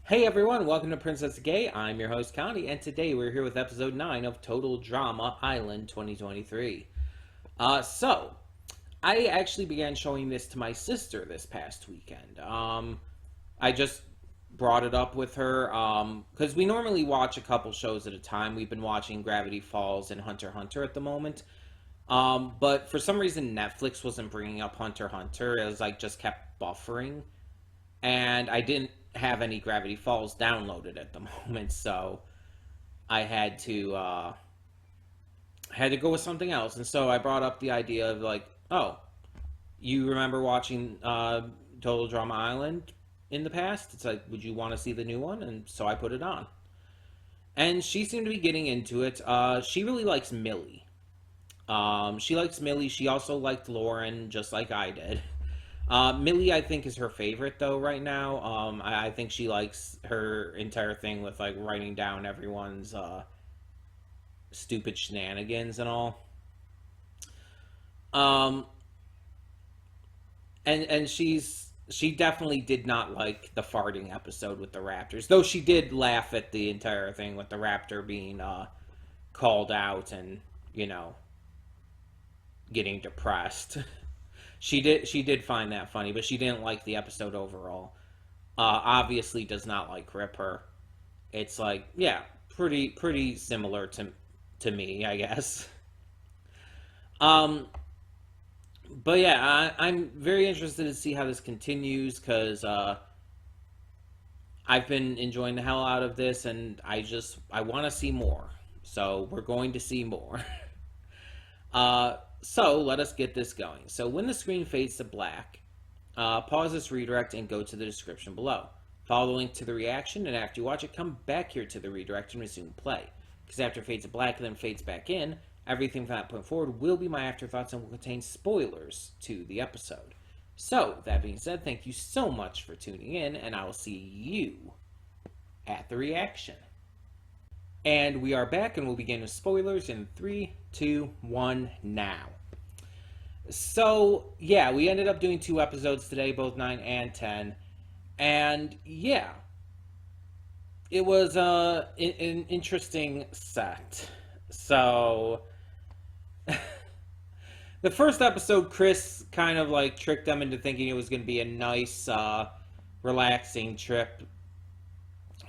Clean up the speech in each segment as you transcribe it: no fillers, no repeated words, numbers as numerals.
Hey everyone, welcome to Princess Gay. I'm your host Connie, and today we're here with episode 9 of Total Drama Island 2023. So, I actually began showing this to my sister this past weekend. I just brought it up with her, because we normally watch a couple shows at a time. We've been watching Gravity Falls and Hunter x Hunter at the moment. But for some reason Netflix wasn't bringing up Hunter x Hunter, as like just kept buffering. And I didn't have any Gravity Falls downloaded at the moment, so I had to go with something else. And so I brought up the idea of like, oh, you remember watching Total Drama Island in the past? It's like, would you want to see the new one? And so I put it on, and she seemed to be getting into it. She really likes Millie. She likes Millie. She also liked Lauren, just like I did. Millie, I think, is her favorite though right now. I think she likes her entire thing with like writing down everyone's stupid shenanigans and all. Um, and she definitely did not like the farting episode with the raptors, though she did laugh at the entire thing with the raptor being called out and you know getting depressed. She did find that funny, but she didn't like the episode overall. Obviously does not like Ripper. It's like, yeah, pretty similar to me, I guess. Um, but yeah, I'm very interested to see how this continues because I've been enjoying the hell out of this, and I want to see more. So we're going to see more. So let us get this going. So when the screen fades to black, pause this redirect and go to the description below. Follow the link to the reaction, and after you watch it, come back here to the redirect and resume play. Because after it fades to black and then fades back in, everything from that point forward will be my afterthoughts and will contain spoilers to the episode. So, that being said, thank you so much for tuning in, and I will see you at the reaction. And we are back, and we'll begin with spoilers in 3, 2, 1, now. So, yeah, we ended up doing 2 episodes today, both 9 and 10. And, yeah, it was an interesting set. So, the first episode, Chris kind of like tricked them into thinking it was going to be a nice, relaxing trip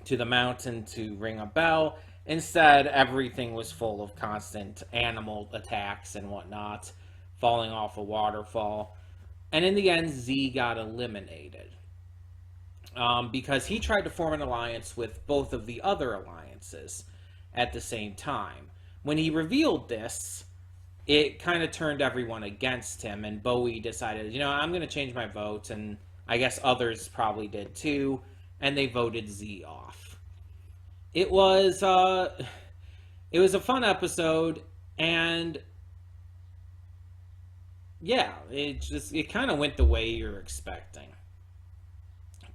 to the mountain to ring a bell. Instead, everything was full of constant animal attacks and whatnot, falling off a waterfall. And in the end, Z got eliminated. Because he tried to form an alliance with both of the other alliances at the same time. When he revealed this, it kind of turned everyone against him, and Bowie decided, I'm going to change my vote, and I guess others probably did too, and they voted Z off. It was a fun episode, and yeah, it kind of went the way you're expecting,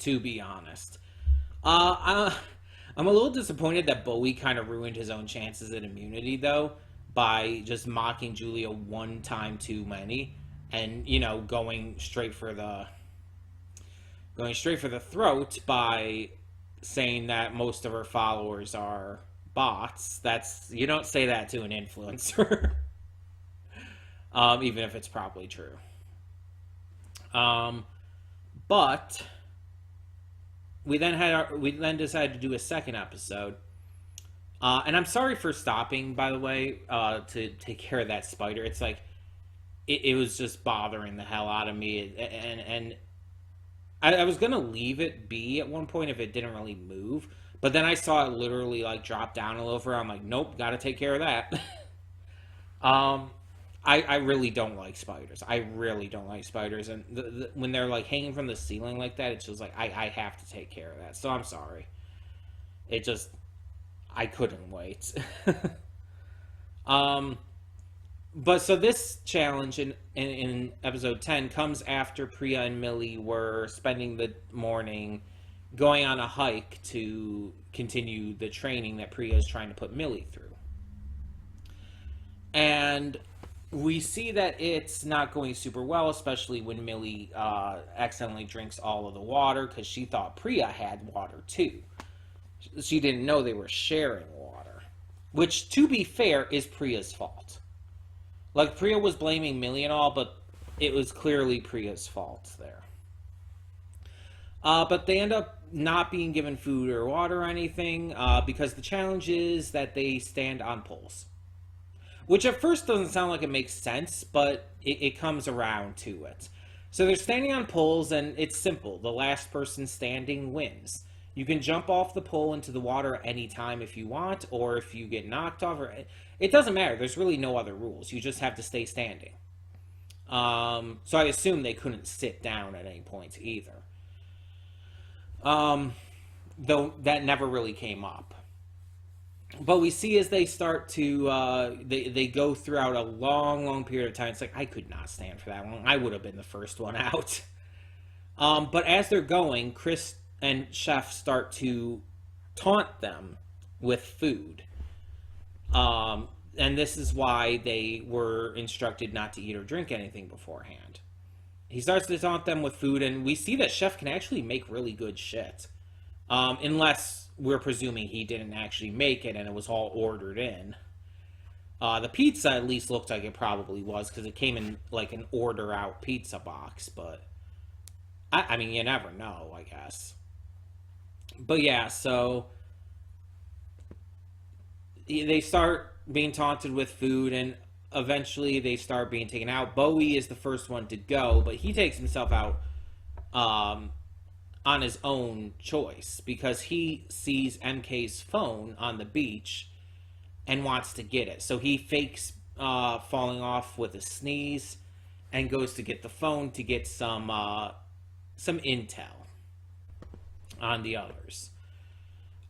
to be honest. I'm a little disappointed that Bowie kind of ruined his own chances at immunity, though, by just mocking Julia one time too many, and going straight for the throat by saying that most of her followers are bots. You don't say that to an influencer, even if it's probably true. But we then decided to do a second episode, and I'm sorry for stopping, by the way, to take care of that spider. It's like it was just bothering the hell out of me, and I was gonna leave it be at one point if it didn't really move, but then I saw it literally like drop down a little further. I'm like, nope, gotta take care of that. um, I really don't like spiders. I really don't like spiders, and when they're like hanging from the ceiling like that, it's just like I have to take care of that. So I'm sorry. I couldn't wait. um, but so this challenge in episode 10 comes after Priya and Millie were spending the morning going on a hike to continue the training that Priya is trying to put Millie through. And we see that it's not going super well, especially when Millie accidentally drinks all of the water because she thought Priya had water too. She didn't know they were sharing water. Which, to be fair, is Priya's fault. Like, Priya was blaming Millie and all, but it was clearly Priya's fault there. But they end up not being given food or water or anything because the challenge is that they stand on poles. Which at first doesn't sound like it makes sense, but it comes around to it. So they're standing on poles, and it's simple. The last person standing wins. You can jump off the pole into the water anytime if you want, or if you get knocked off. It doesn't matter. There's really no other rules. You just have to stay standing. So I assume they couldn't sit down at any point either. Though that never really came up. But we see as they start to, they go throughout a long, long period of time. It's like, I could not stand for that one. I would have been the first one out. But as they're going, Chris and Chef start to taunt them with food. And this is why they were instructed not to eat or drink anything beforehand. He starts to taunt them with food, and we see that Chef can actually make really good shit. Unless we're presuming he didn't actually make it and it was all ordered in. The pizza at least looked like it probably was, because it came in like an order out pizza box, but I mean, you never know, I guess. But yeah, so they start being taunted with food, and eventually they start being taken out. Bowie is the first one to go, but he takes himself out on his own choice because he sees MK's phone on the beach and wants to get it. So he fakes falling off with a sneeze and goes to get the phone to get some intel on the others.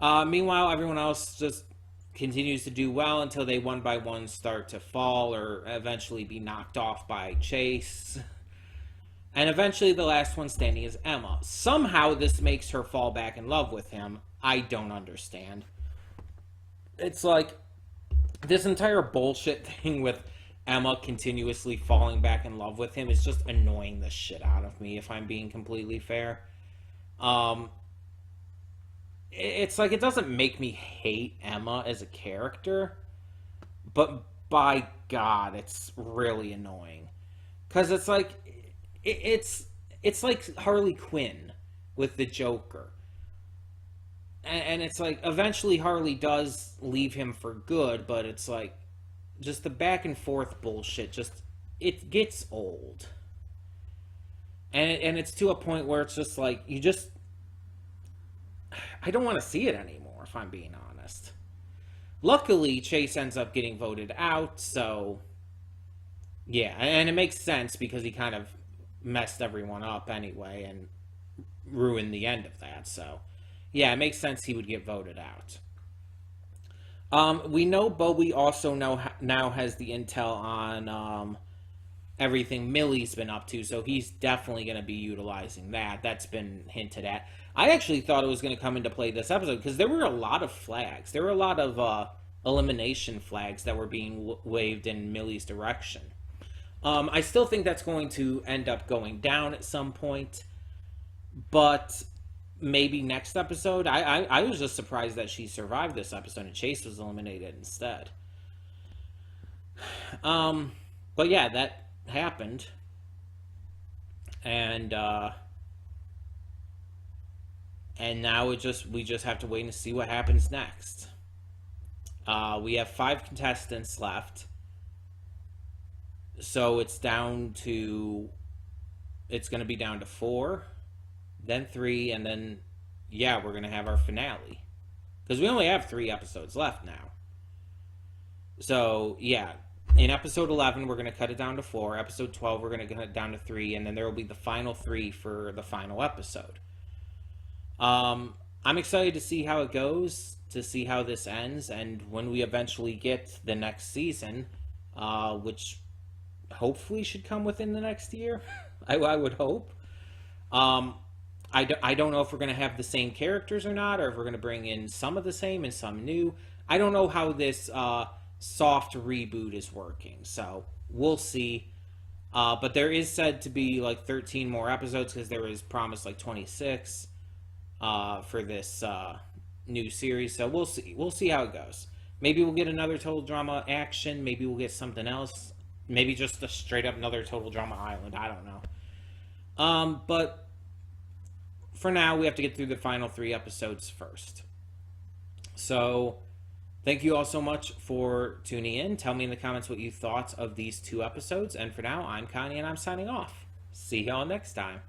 Meanwhile, everyone else just continues to do well until they one by one start to fall or eventually be knocked off by Chase. And eventually the last one standing is Emma. Somehow this makes her fall back in love with him. I don't understand. It's like this entire bullshit thing with Emma continuously falling back in love with him is just annoying the shit out of me, if I'm being completely fair. It's like it doesn't make me hate Emma as a character, but by God, it's really annoying. Because it's like it's like Harley Quinn with the Joker. And it's like eventually Harley does leave him for good, but it's like just the back and forth bullshit it gets old. And it's to a point where it's just like I don't want to see it anymore, if I'm being honest. Luckily, Chase ends up getting voted out, so yeah, and it makes sense because he kind of messed everyone up anyway and ruined the end of that, so yeah, it makes sense he would get voted out. We know Bowie also now has the intel on everything Millie's been up to, so he's definitely going to be utilizing that. That's been hinted at. I actually thought it was going to come into play this episode because there were a lot of flags. There were a lot of elimination flags that were being waved in Millie's direction. I still think that's going to end up going down at some point, but maybe next episode. I was just surprised that she survived this episode and Chase was eliminated instead. But yeah, that happened. And now we just have to wait and see what happens next. We have 5 contestants left. So it's going to be down to 4, then 3, and then, yeah, we're going to have our finale. Because we only have 3 episodes left now. So, yeah, in episode 11, we're going to cut it down to 4. Episode 12, we're going to cut it down to 3, and then there will be the final 3 for the final episode. I'm excited to see how it goes, to see how this ends, and when we eventually get the next season, which hopefully should come within the next year. I would hope. I don't know if we're going to have the same characters or not, or if we're going to bring in some of the same and some new. I don't know how this soft reboot is working, so we'll see. But there is said to be like 13 more episodes because there was promised like 26 for this new series. So we'll see. We'll see how it goes. Maybe we'll get another total drama action. Maybe we'll get something else. Maybe just a straight up another total drama island. I don't know. But for now, we have to get through the final 3 episodes first. So thank you all so much for tuning in. Tell me in the comments what you thought of these 2 episodes. And for now, I'm Connie and I'm signing off. See y'all next time.